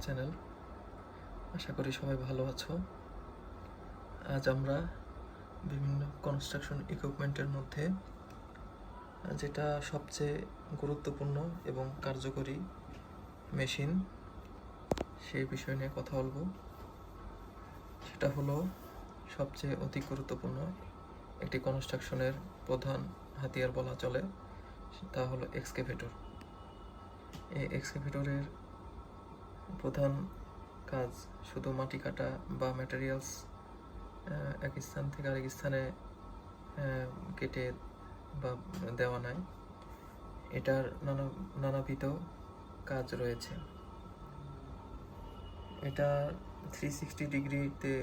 Channel. আশা করি সবাই ভালো আছো। আজ আমরা বিভিন্ন কনস্ট্রাকশন ইকুইপমেন্টের মধ্যে যেটা সবচেয়ে গুরুত্বপূর্ণ এবং কার্যকরী মেশিন, সেই বিষয় নিয়ে কথা বলবো। সেটা হলো সবচেয়ে অতি গুরুত্বপূর্ণ একটি কনস্ট্রাকশনের প্রধান হাতিয়ার বলা চলে, তা হলো এক্সকেভেটর। এই এক্সকেভেটরের প্রধান কাজ শুধু মাটি কাটা বা ম্যাটেরিয়ালস এক স্থান থেকে আরেক স্থানে কেটে বা দেওয়া নাই, এটার নানাবিধ কাজ রয়েছে। এটা 360 ডিগ্রিতে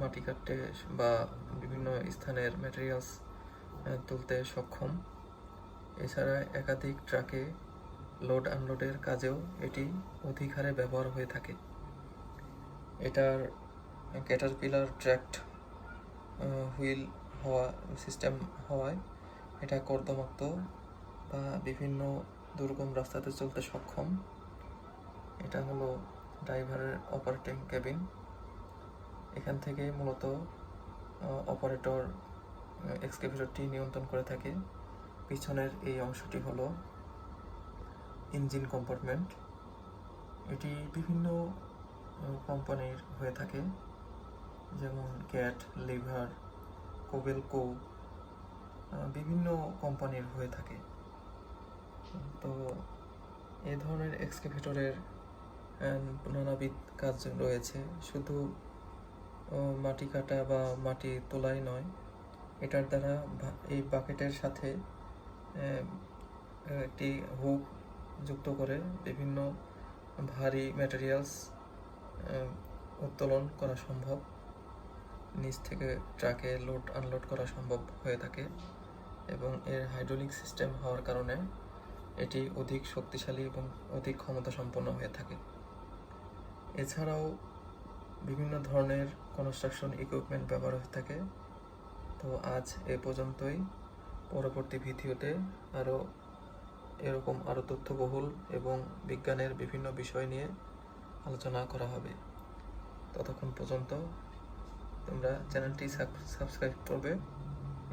মাটি কাটতে বা বিভিন্ন স্থানের ম্যাটেরিয়ালস তুলতে সক্ষম। এছাড়া একাধিক ট্রাকে লোড আনলোডের কাজেও এটি অধিক হারে ব্যবহার হয়ে থাকে। এটার ক্যাটারপিলার ট্র্যাক্ট হুইল হওয়া সিস্টেম হওয়ায় এটা কর্দমাক্ত বা বিভিন্ন দুর্গম রাস্তাতে চলতে সক্ষম। এটা হলো ড্রাইভারের অপারেটিং কেবিন। এখান থেকে মূলত অপারেটর এক্সকেভেটরটি নিয়ন্ত্রণ করে থাকে। পিছনের এই অংশটি হলো ইঞ্জিন কম্পার্টমেন্ট। এটি বিভিন্ন কোম্পানির হয়ে থাকে, যেমন ক্যাট, লিভার, কোবেলকো, বিভিন্ন কোম্পানির হয়ে থাকে। তো এই ধরনের এক্সকেভেটরের নানাবিধ কাজ রয়েছে। শুধু মাটি কাটা বা মাটি তোলাই নয়, এটার দ্বারা এই বাকেটের সাথে একটি হুক যুক্ত করে বিভিন্ন ভারী ম্যাটেরিয়ালস উত্তোলন করা সম্ভব। নিচ থেকে ট্রাকে লোড আনলোড করা সম্ভব হয়ে থাকে এবং এর হাইড্রোলিক সিস্টেম হওয়ার কারণে এটি অধিক শক্তিশালী এবং অধিক ক্ষমতা সম্পন্ন হয়ে থাকে। এছাড়াও বিভিন্ন ধরনের কনস্ট্রাকশন ইকুইপমেন্ট ব্যবহার হয়ে থাকে। তো আজ এ পর্যন্তই। পরবর্তী ভিডিওতে আরও তথ্যবহুল এবং বিজ্ঞানের বিভিন্ন বিষয় নিয়ে আলোচনা করা হবে। ততক্ষণ পর্যন্ত তোমরা চ্যানেলটি সাবস্ক্রাইব করবে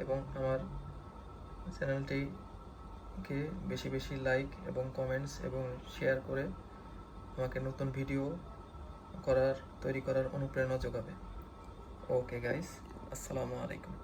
এবং আমার চ্যানেলটিকে বেশি বেশি লাইক এবং কমেন্টস এবং শেয়ার করে আমাকে নতুন ভিডিও তৈরি করার অনুপ্রেরণা যোগাবে। ওকে গাইস, আসসালামু আলাইকুম।